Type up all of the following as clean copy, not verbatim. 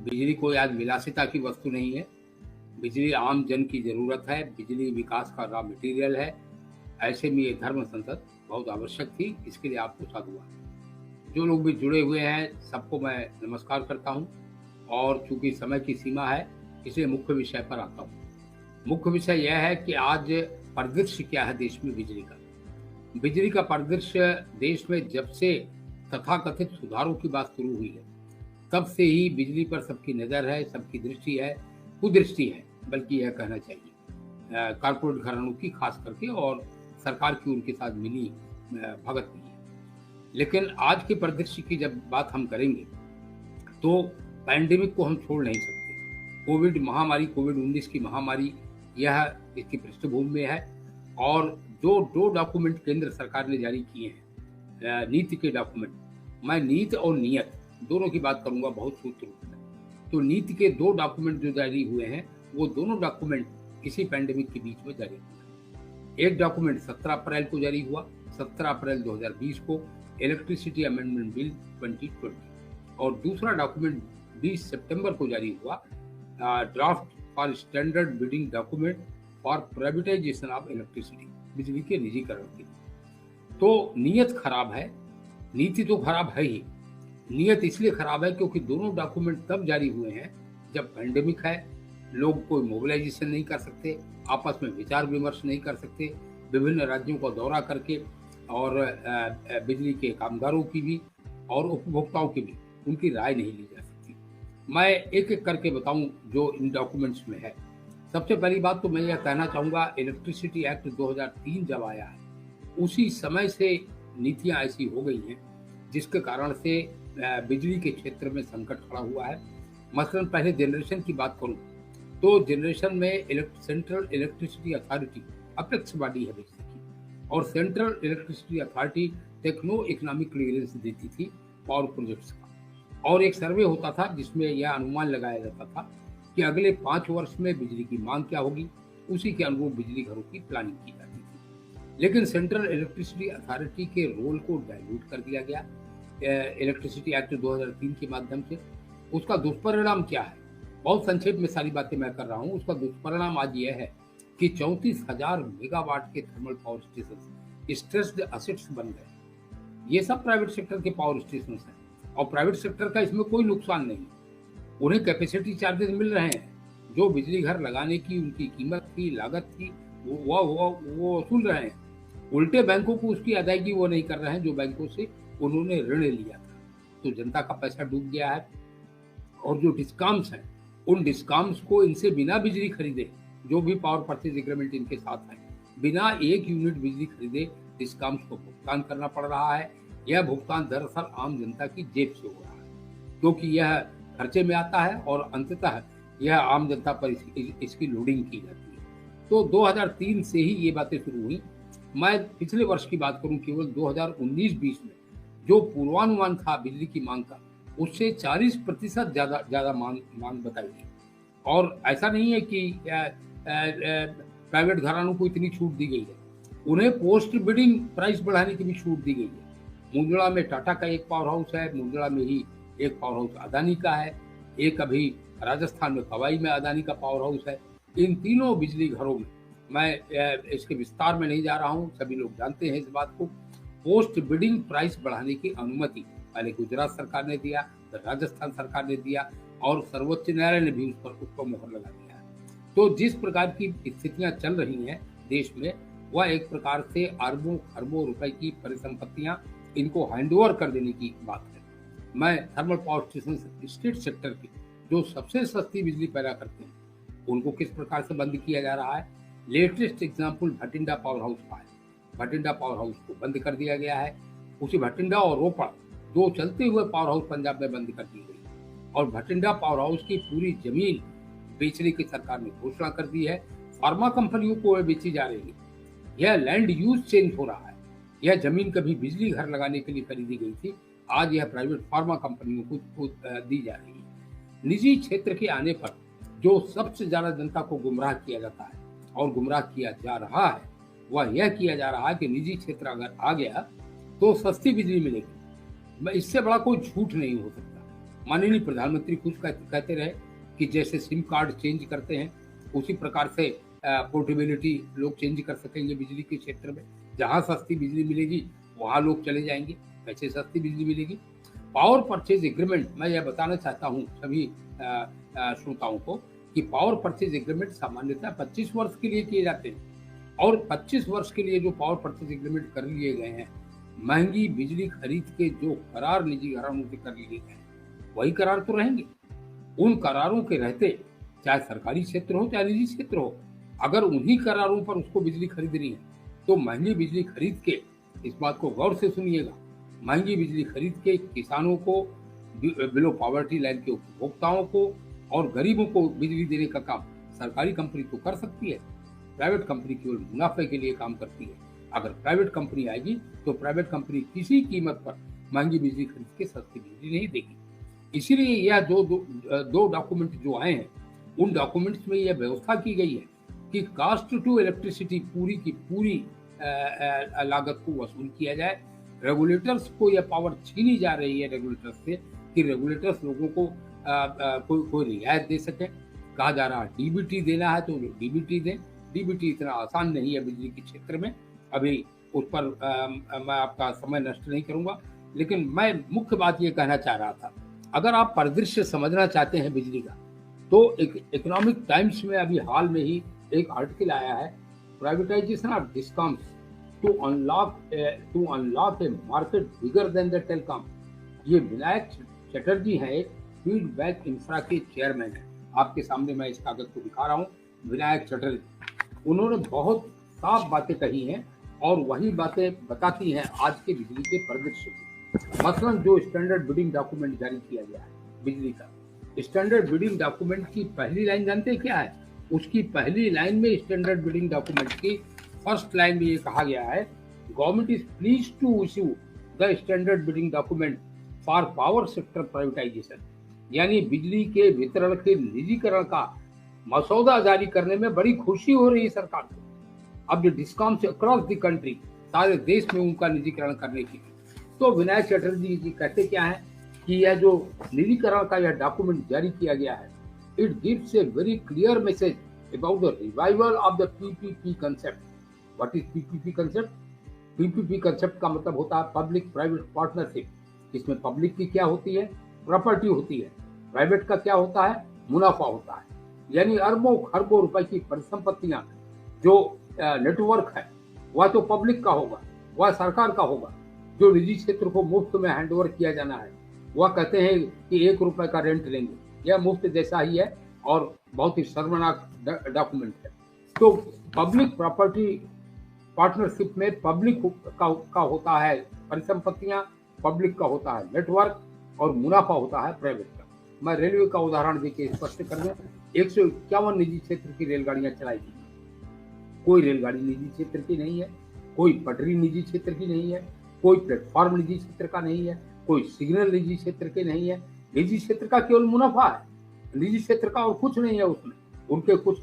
बिजली कोई आज विलासिता की वस्तु नहीं है। बिजली आम जन की ज़रूरत है, बिजली विकास का रॉ मटेरियल है। ऐसे में ये धर्म संसद बहुत आवश्यक थी, इसके लिए आपको साधुवाद। जो लोग भी जुड़े हुए हैं, सबको मैं नमस्कार करता हूँ और चूँकि समय की सीमा है, इसलिए मुख्य विषय पर आता हूँ। मुख्य विषय यह है कि आज परिदृश्य क्या है देश में बिजली का। बिजली का परिदृश्य देश में जब से तथाकथित सुधारों की बात शुरू हुई है, तब से ही बिजली पर सबकी नज़र है, सबकी दृष्टि है, कुदृष्टि है, बल्कि यह कहना चाहिए कारपोरेट घरानों की खास करके और सरकार की उनके साथ मिली भगत भी है। लेकिन आज के परिदृश्य की जब बात हम करेंगे, तो पैंडेमिक को हम छोड़ नहीं सकते। कोविड महामारी, कोविड-19 की महामारी, यह इसकी पृष्ठभूमि में है और जो 2 डॉक्यूमेंट केंद्र सरकार ने जारी किए हैं, नीति के डॉक्यूमेंट, मैं नीति और नियत दोनों की बात करूंगा बहुत सूत्र रूप में। तो नीति के 2 डॉक्यूमेंट जो जारी हुए हैं, वो दोनों डॉक्यूमेंट इसी पैंडेमिक के बीच में जारी हुए। एक डॉक्यूमेंट 17 अप्रैल को जारी हुआ, 17 अप्रैल 2020 को, इलेक्ट्रिसिटी अमेंडमेंट बिल 2020, और दूसरा डॉक्यूमेंट 20 सितंबर को जारी हुआ, draft for standard bidding document for privatisation of electricity, बिजली के निजीकरण की। तो नियत खराब है, नीति तो खराब है ही। नियत इसलिए खराब है क्योंकि दोनों डॉक्यूमेंट तब जारी हुए हैं जब पैंडेमिक है, लोग कोई मोबिलाइजेशन नहीं कर सकते, आपस में विचार विमर्श नहीं कर सकते, विभिन्न राज्यों का दौरा करके और बिजली के कामगारों की भी और उपभोक्ताओं की भी उनकी राय नहीं ली जा सकती। मैं एक एक करके बताऊं जो इन डॉक्यूमेंट्स में है। सबसे पहली बात तो मैं यह कहना चाहूँगा, इलेक्ट्रिसिटी एक्ट 2003 जब आया है, उसी समय से नीतियाँ ऐसी हो गई हैं जिसके कारण से बिजली के क्षेत्र में संकट खड़ा हुआ है। मसलन पहले जनरेशन की बात करूं तो जनरेशन में central electricity authority apex body है बेसिकली, और central electricity authority techno economic clearance देती थी पावर प्रोजेक्ट्स का, और एक सर्वे होता था जिसमें यह अनुमान लगाया जाता था कि अगले 5 वर्ष में बिजली की मांग क्या होगी, उसी के अनुरूप बिजली घरों की प्लानिंग की जाती थी। लेकिन सेंट्रल इलेक्ट्रिसिटी अथॉरिटी के रोल को डाइल्यूट कर दिया गया इलेक्ट्रिसिटी एक्ट 2003 के माध्यम से। उसका दुष्परिणाम क्या है, बहुत संक्षेप में सारी बातें मैं कर रहा हूँ। उसका दुष्परिणाम आज यह है कि 34,000 मेगावाट के thermal power station stressed assets बन गए। ये सब प्राइवेट सेक्टर के पावर स्टेशन हैं और प्राइवेट सेक्टर का इसमें कोई नुकसान नहीं। उन्हें कैपेसिटी चार्जेस मिल रहे हैं, जो बिजली घर लगाने की उनकी कीमत थी, लागत थी, वो वसूल रहे हैं। उल्टे बैंकों को उसकी अदायगी वो नहीं कर रहे हैं जो बैंकों से उन्होंने ऋण लिया था। तो जनता का पैसा डूब गया है। और जो डिस्कॉम्स हैं, उन डिस्कॉम्स को इनसे बिना बिजली खरीदे, जो भी पावर परचेज एग्रीमेंट इनके साथ है, बिना 1 यूनिट बिजली खरीदे डिस्कॉम्स को भुगतान करना पड़ रहा है। यह भुगतान दरअसल आम जनता की जेब से हो रहा है, क्योंकि यह खर्चे में आता है और अंततः यह आम जनता पर इसकी लोडिंग की जाती है। तो 2003 से ही ये बातें शुरू हुई। मैं पिछले वर्ष की बात करूं, केवल 2019-20 में जो पूर्वानुमान था बिजली की मांग का, उससे 40% ज्यादा मांग बताई गई। और ऐसा नहीं है कि प्राइवेट घरानों को इतनी छूट दी गई है, उन्हें पोस्ट बिडिंग प्राइस बढ़ाने की भी छूट दी गई है। मुंद्रा में टाटा का एक पावर हाउस है, मुंद्रा में ही एक पावर हाउस अदानी का है, एक अभी राजस्थान में पवाई में अदानी का पावर हाउस है। इन तीनों बिजली घरों में, मैं इसके विस्तार में नहीं जा रहा हूँ, सभी लोग जानते हैं इस बात को, पोस्ट बिडिंग प्राइस बढ़ाने की अनुमति पहले गुजरात सरकार ने दिया, फिर राजस्थान सरकार ने दिया और सर्वोच्च न्यायालय ने भी उस पर मुहर लगा दिया। तो जिस प्रकार की स्थितियां चल रही हैं देश में, वह एक प्रकार से अरबों खरबों रुपए की परिसंपत्तियां इनको हैंडओवर कर देने की बात है। मैं thermal power station state sector की जो सबसे सस्ती बिजली पैदा करते हैं, उनको किस प्रकार से बंद किया जा रहा है। Latest example Bathinda power house का है। भटिंडा पावर हाउस को बंद कर दिया गया है। उसी भटिंडा और रोपड़, दो चलते हुए पावर हाउस पंजाब में बंद कर दी गई और भटिंडा पावर हाउस की पूरी जमीन बेचने की सरकार ने घोषणा कर दी है। फार्मा कंपनियों को बेची जा रही है। यह लैंड यूज चेंज हो रहा है। यह जमीन कभी बिजली घर लगाने के लिए खरीदी गई थी, आज यह प्राइवेट फार्मा कंपनियों को दी जा रही है। निजी क्षेत्र के आने पर जो सबसे ज्यादा जनता को गुमराह किया जाता है और गुमराह किया जा रहा है, वह यह किया जा रहा है कि निजी क्षेत्र अगर आ गया तो सस्ती बिजली मिलेगी। इससे बड़ा कोई झूठ नहीं हो सकता। माननीय प्रधानमंत्री खुद कहते रहे कि जैसे सिम कार्ड चेंज करते हैं उसी प्रकार से पोर्टेबिलिटी लोग चेंज कर सकेंगे बिजली के क्षेत्र में। जहाँ सस्ती बिजली मिलेगी वहाँ लोग चले जाएंगे, कैसे सस्ती बिजली मिलेगी। पावर परचेज एग्रीमेंट, मैं यह बताना चाहता हूँ सभी श्रोताओं को कि पावर परचेज एग्रीमेंट सामान्यतः 25 वर्ष के लिए किए जाते हैं, और 25 वर्ष के लिए जो पावर परचेज एग्रीमेंट कर लिए गए हैं, महंगी बिजली खरीद के जो करार निजी घरानों से कर लिए गए हैं वही करार तो रहेंगे। उन करारों के रहते, चाहे सरकारी क्षेत्र हो चाहे निजी क्षेत्र हो, अगर उन्हीं करारों पर उसको बिजली खरीदनी है तो महंगी बिजली खरीद के, इस बात को गौर से सुनिएगा, महंगी बिजली खरीद के किसानों को, बिलो पॉवर्टी लाइन के उपभोक्ताओं को और गरीबों को बिजली देने का काम सरकारी कंपनी तो कर सकती है, प्राइवेट कंपनी केवल मुनाफे के लिए काम करती है। अगर प्राइवेट कंपनी आएगी तो प्राइवेट कंपनी किसी कीमत पर महंगी बिजली खरीद के सस्ती बिजली नहीं देगी। इसीलिए यह दो डॉक्यूमेंट जो आए हैं, उन डॉक्यूमेंट्स में यह व्यवस्था की गई है कि कास्ट टू इलेक्ट्रिसिटी पूरी की पूरी लागत को वसूल किया जाए। रेगुलेटर्स को यह पावर छीनी जा रही है रेगुलेटर्स से कि रेगुलेटर्स लोगों को कोई रियायत दे सके। कहा जा रहा है डीबीटी देना है तो डीबीटी दें। डीबीटी इतना आसान नहीं है बिजली के क्षेत्र में, अभी उस पर मैं आपका समय नष्ट नहीं करूंगा। लेकिन मैं मुख्य बात ये कहना चाह रहा था, अगर आप परिदृश्य समझना चाहते हैं बिजली का, तो इकोनॉमिक टाइम्स में अभी हाल में ही एक आर्टिकल आया है, privatisation of discoms to unlock a market bigger than the telecom. ये विनायक चटर्जी हैं, एक फीडबैक इंफ्रा के चेयरमैन है। आपके सामने मैं इस कागज को दिखा रहा हूँ, विनायक चटर्जी। उन्होंने बहुत साफ बातें कही हैं और वही बातें बताती हैं आज के बिजली के परिदृश्य को। मसलन जो स्टैंडर्ड बिडिंग डॉक्यूमेंट जारी किया गया है बिजली का, स्टैंडर्ड बिडिंग डॉक्यूमेंट की पहली लाइन जानते हैं क्या है? उसकी पहली लाइन में स्टैंडर्ड बिडिंग डॉक्यूमेंट की फर्स्ट लाइन में ये कहा गया है, government is please to issue the standard bidding document for power sector privatisation. यानी बिजली के वितरण के निजीकरण का मसौदा जारी करने में बड़ी खुशी हो रही है सरकार को। अब जो डिस्कॉम्स अक्रॉस द कंट्री, सारे देश में उनका निजीकरण करने की। तो विनायक चटर्जी जी कहते क्या है कि यह जो निजीकरण का यह डॉक्यूमेंट जारी किया गया है, it gives a very clear message about the revival of the PPP concept. What is PPP concept? PPP concept का मतलब होता है पब्लिक प्राइवेट पार्टनरशिप। इसमें पब्लिक की क्या होती है? प्रॉपर्टी होती है। प्राइवेट का क्या होता है? मुनाफा होता है। यानी अरबों खरबों रुपए की परिसंपत्तियां, जो नेटवर्क है, वह तो पब्लिक का होगा, वह सरकार का होगा। जो निजी क्षेत्र को मुफ्त में हैंडओवर किया जाना है, वह कहते हैं कि 1 रुपए का रेंट लेंगे, यह मुफ्त जैसा ही है और बहुत ही शर्मनाक डॉक्यूमेंट है। तो पब्लिक प्रॉपर्टी पार्टनरशिप में पब्लिक का होता है परिसंपत्तियां, पब्लिक का होता है नेटवर्क और मुनाफा होता है प्राइवेट का। मैं रेलवे का उदाहरण देके स्पष्ट कर दूं, 151 निजी क्षेत्र की रेलगाड़ियां चलाई गई। कोई रेलगाड़ी निजी क्षेत्र की नहीं है, कोई पटरी निजी क्षेत्र की नहीं है, कोई प्लेटफॉर्म निजी क्षेत्र का नहीं है, कोई सिग्नल निजी क्षेत्र के नहीं है। निजी क्षेत्र का केवल मुनाफा है, निजी क्षेत्र का और कुछ नहीं है उसमें। उनके कुछ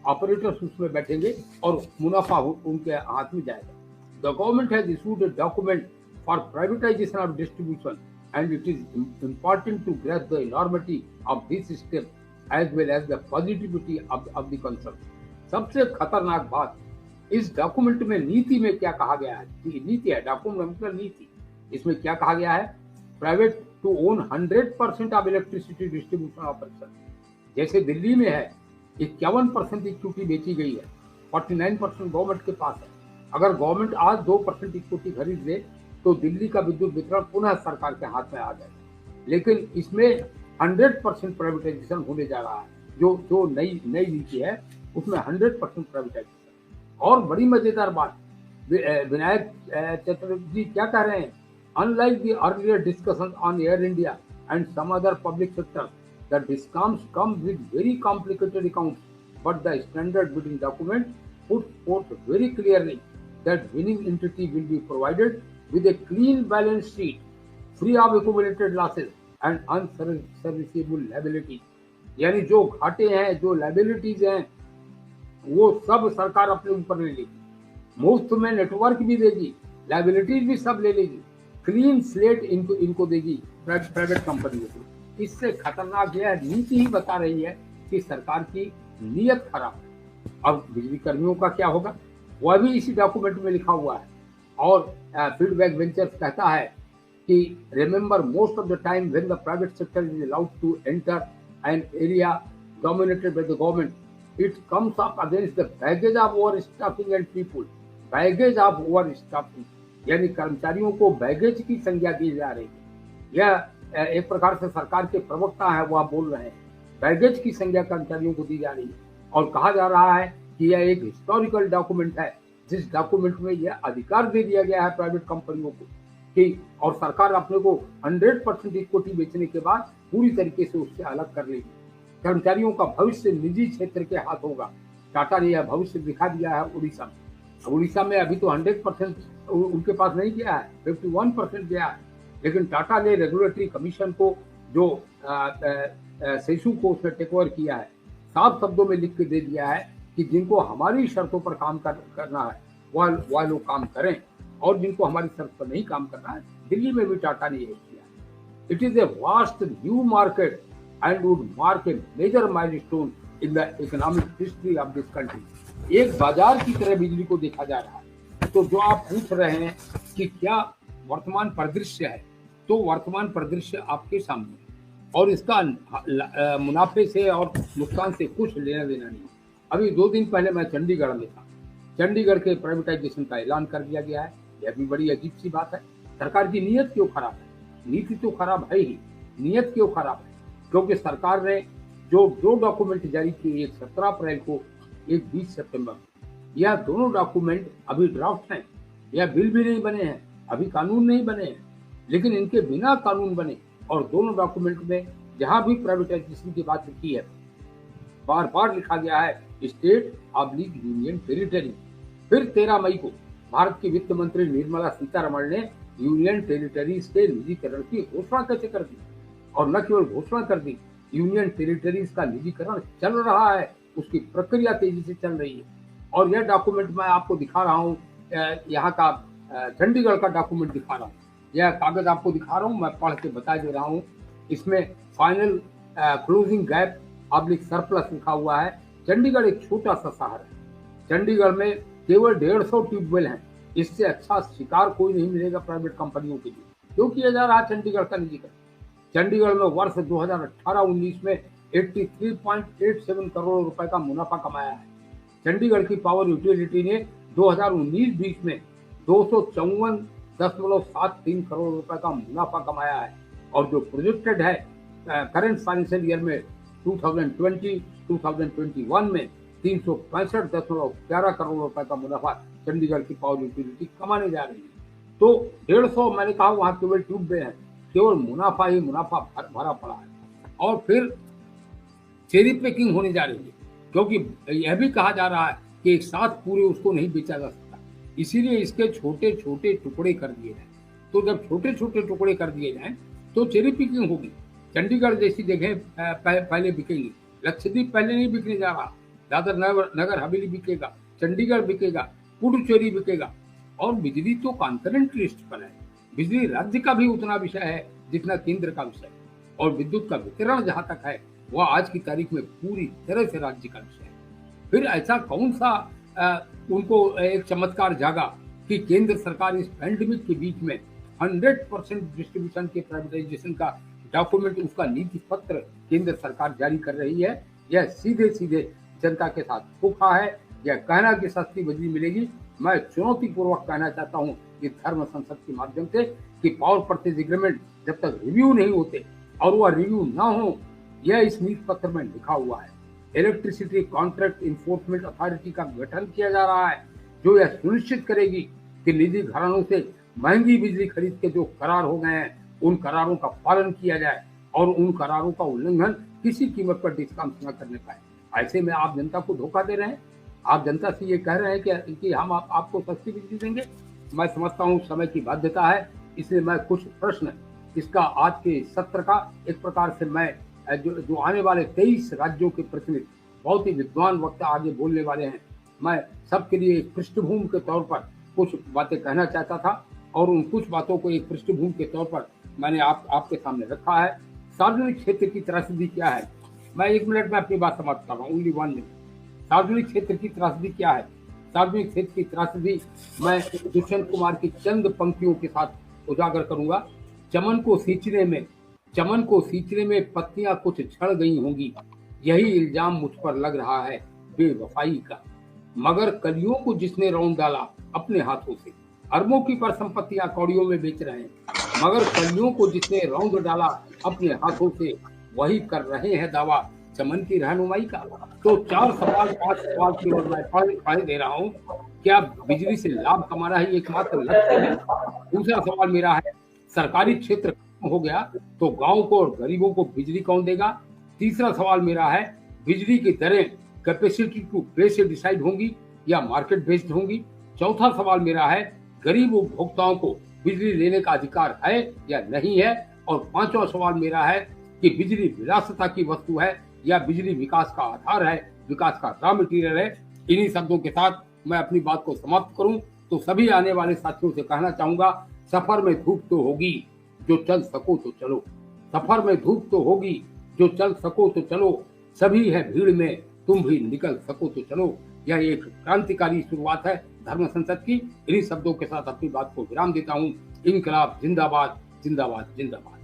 ऑपरेटर्स उसमें बैठेंगे और मुनाफा उनके हाथ में जाएगा। The government has issued a document for privatisation of distribution and it is important to grasp the enormity of this step as well as the positivity of the concept. सबसे खतरनाक बात इस डॉक्यूमेंट में नीति में क्या कहा गया है? नीति है, डॉक्यूमेंट मतलब नीति। इसमें क्या कहा गया है? Private to own 100% of electricity distribution operation. जैसे दिल्ली में है 51% इक्विटी बेची गई है, 49% गवर्नमेंट के पास है। अगर गवर्नमेंट आज 2% इक्विटी खरीद ले तो दिल्ली का विद्युत वितरण पुनः सरकार के हाथ में आ जाएगा। लेकिन इसमें 100% प्राइवेटाइजेशन होने जा रहा है। जो नई नीति है उसमें 100% प्राइवेटाइजेशन। और बड़ी मजेदार बात, विनायक चटर्जी क्या कह रहे हैं? Unlike the earlier discussion on Air India and some other public sector, the discoms come with very complicated accounts, but the standard bidding document put forth very clearly that winning entity will be provided with a clean balance sheet, free of accumulated losses and unserviceable liabilities। यानी जो घाटे हैं, जो liabilities हैं, वो सब सरकार अपने ऊपर ले लेगी। मुफ्त में नेटवर्क भी देगी, लाइबिलिटीज भी सब ले लेगी। क्लीन स्लेट इनको देगी प्राइवेट कंपनी को। इससे खतरनाक यह नीति ही बता रही है कि सरकार की नीयत खराब है। अब बिजली कर्मियों का क्या होगा, वह भी इसी डॉक्यूमेंट में लिखा हुआ है। और फीडबैक वेंचर्स कहता है कि remember most of the time when the private sector is allowed to enter an area dominated by the government it comes up against the baggage of overstaffing and people. Baggage of overstaffing यानी कर्मचारियों को baggage की संज्ञा दी जा रही है। यह एक प्रकार से सरकार के प्रवक्ता है वह बोल रहे हैं, बैगेज की संज्ञा कर्मचारियों को दी जा रही है। और कहा जा रहा है कि यह एक हिस्टोरिकल डॉक्यूमेंट है, जिस डॉक्यूमेंट में यह अधिकार दे दिया गया है प्राइवेट कंपनियों को कि, और सरकार अपने को 100% इक्विटी बेचने के बाद पूरी तरीके से उससे अलग कर लेगी। कर्मचारियों का भविष्य निजी क्षेत्र के हाथ होगा। टाटा ने यह भविष्य दिखा दिया है उड़ीसा में। उड़ीसा में अभी तो 100% उनके पास नहीं गया है, 51% गया है। लेकिन टाटा ने रेगुलेटरी कमीशन को जो सेसु को उसने टेक ओवर किया है, साफ शब्दों में लिख के दे दिया है कि जिनको हमारी शर्तों पर काम करना है वह लोग काम करें, और जिनको हमारी शर्त पर नहीं काम करना है, दिल्ली में भी टाटा ने यह किया। It is a vast new market and would mark a major milestone in the economic history of this country. एक बाजार की तरह बिजली को देखा जा रहा है। तो जो आप पूछ रहे हैं कि क्या वर्तमान परिदृश्य है, तो वर्तमान परिदृश्य आपके सामने है, और इसका मुनाफे से और नुकसान से कुछ लेना देना नहीं। अभी 2 दिन पहले मैं चंडीगढ़ में था। चंडीगढ़ के प्राइवेटाइजेशन का ऐलान कर दिया गया है। यह भी बड़ी अजीब सी बात है। सरकार की नीयत क्यों खराब है? नीति तो खराब है ही, नीयत क्यों खराब है? क्योंकि सरकार ने जो 2 डॉक्यूमेंट जारी किए, एक 17 अप्रैल को, एक 20 सितंबर को, यह दोनों डॉक्यूमेंट अभी ड्राफ्ट हैं। यह बिल भी नहीं बने हैं, अभी कानून नहीं बने हैं। लेकिन इनके बिना कानून बने और दोनों डॉक्यूमेंट में जहां भी प्राइवेटाइजेशन की बात लिखी है, बार बार लिखा गया है स्टेट ऑब्लिक यूनियन टेरिटरी। फिर 13 मई को भारत की वित्त मंत्री निर्मला सीतारमण ने यूनियन टेरिटरीज के निजीकरण की घोषणा कैसे कर दी, और न केवल घोषणा कर दी, यूनियन टेरिटरीज का निजीकरण चल रहा है, उसकी प्रक्रिया तेजी से चल रही है। और यह डॉक्यूमेंट मैं आपको दिखा रहा हूँ, यहाँ का चंडीगढ़ का डॉक्यूमेंट दिखा रहा हूँ, यह कागज आपको दिखा रहा हूँ, मैं पढ़ के बता दे रहा हूँ। इसमें final closing gap oblique surplus लिखा हुआ है। चंडीगढ़ एक छोटा सा शहर है, चंडीगढ़ में केवल 150 ट्यूबवेल हैं। इससे अच्छा शिकार कोई नहीं मिलेगा प्राइवेट कंपनियों के लिए। क्यों किया जा रहा है चंडीगढ़ का निजीकरण? चंडीगढ़ में वर्ष 2018-19 में 83.87 करोड़ रुपए का मुनाफा कमाया है। चंडीगढ़ की पावर यूटिलिटी ने 2019-20 में 254.73 करोड़ रुपए का मुनाफा कमाया है, और जो प्रोजेक्टेड है करंट फाइनेंशियल ईयर में 2020-2021 में 365.11 करोड़ रुपए का मुनाफा चंडीगढ़ की पावर यूटिलिटी कमाने जा रही है। तो 150, मैंने कहा वहां केवल ट्यूबवेल है, केवल मुनाफा ही मुनाफा भरा पड़ा है। और फिर चेरी पैकिंग होने जा रही है, क्योंकि यह भी कहा जा रहा है कि एक साथ पूरे उसको नहीं बेचा जा सकता, इसीलिए इसके छोटे छोटे टुकड़े कर दिए जाए। तो जब छोटे छोटे टुकड़े कर दिए जाएं तो चेरी पैकिंग होगी। चंडीगढ़ जैसी जगह पहले बिकेंगी, लक्षद्वीप पहले नहीं बिकने जा रहा, दादर नगर हवेली बिकेगा, चंडीगढ़ बिकेगा, पुडुचेरी बिकेगा। और बिजली तो कॉन्करेंट लिस्ट पर है। बिजली राज्य का भी उतना विषय है जितना केंद्र का विषय है, और विद्युत का वितरण जहां तक है वह आज की तारीख में पूरी तरह से राज्य का विषय है। फिर ऐसा कौन सा उनको एक चमत्कार जागा कि केंद्र सरकार इस पैंडेमिक के बीच में 100% डिस्ट्रीब्यूशन के प्राइवेटाइजेशन का डॉक्यूमेंट, उसका नीति पत्र केंद्र सरकार जारी कर रही है। यह सीधे सीधे जनता के साथ धोखा है। यह कहना कि सस्ती बिजली मिलेगी, मैं चुनौतीपूर्वक कहना चाहता हूं इस धर्म संसद के माध्यम से कि पावर परचेज एग्रीमेंट जब तक रिव्यू नहीं होते और वह रिव्यू ना हो, यह इस नीति पत्र में लिखा हुआ है। इलेक्ट्रिसिटी कॉन्ट्रैक्ट इन्फोर्समेंट अथॉरिटी का गठन किया जा रहा है, जो यह सुनिश्चित करेगी कि निजी घरानों से महंगी बिजली खरीद के जो करार हो गए हैं उन करारों का पालन किया जाए, और उन करारों का उल्लंघन किसी कीमत पर डिस्काउंट न करने पाए। ऐसे में आप जनता को धोखा दे रहे हैं। आप जनता से ये कह रहे हैं कि हम आपको सस्ती बिजली देंगे। मैं समझता हूँ समय की बाध्यता है, इसलिए मैं कुछ प्रश्न इसका आज के सत्र का एक प्रकार से मैं जो आने वाले 23 राज्यों के प्रतिनिधि बहुत ही विद्वान वक्ता आगे बोलने वाले हैं, मैं सबके लिए एक पृष्ठभूमि के तौर पर कुछ बातें कहना चाहता था, और उन कुछ बातों को एक पृष्ठभूमि के तौर पर मैंने आपके सामने रखा है। सार्वजनिक क्षेत्र की त्रासदी क्या है? मैं 1 मिनट में अपनी बात समाप्त कर रहा हूँ, ओनली 1 मिनट। सार्वजनिक क्षेत्र की त्रासदी क्या है? सार्वजनिक क्षेत्र की त्रासदी मैं दुष्यंत कुमार की चंद पंक्तियों के साथ उजागर करूंगा। चमन को सींचने में पत्तियां कुछ झड़ गई होंगी, यही इल्जाम मुझ पर लग रहा है बेवफाई का। मगर कलियों को जिसने रौंद डाला अपने हाथों से, अरबों की परिसंपत्तियां कौड़ियों में बेच रहे हैं, मगर कलियों को जिसने रौंद डाला अपने हाथों से, वही कर रहे हैं दावा चमन की रहनुमाई का। तो 4 सवाल 5 सवाल केवल मैं पढ़ दे रहा हूँ। क्या बिजली से लाभ कमाना ही एकमात्र लक्ष्य है? दूसरा सवाल मेरा है, सरकारी क्षेत्र खत्म हो गया तो गांव को और गरीबों को बिजली कौन देगा? तीसरा सवाल मेरा है, बिजली की दरें कैपेसिटी टू बेस से डिसाइड होंगी या मार्केट बेस्ड होंगी? चौथा सवाल मेरा है, गरीब उपभोक्ताओं को बिजली लेने का अधिकार है या नहीं है? और पांचवा सवाल मेरा है कि बिजली विलासिता की वस्तु है या बिजली विकास का आधार है, विकास का रॉ मटेरियल है? इन्हीं शब्दों के साथ मैं अपनी बात को समाप्त करूं तो सभी आने वाले साथियों से कहना चाहूंगा, सफर में धूप तो होगी, जो चल सको तो चलो। सफर में धूप तो होगी, जो चल सको तो चलो। सभी है भीड़ में, तुम भी निकल सको तो चलो। यह एक क्रांतिकारी शुरुआत है धर्म संसद की। इन्हीं शब्दों के साथ अपनी बात को विराम देता हूँ। इनकलाब जिंदाबाद, जिंदाबाद, जिंदाबाद।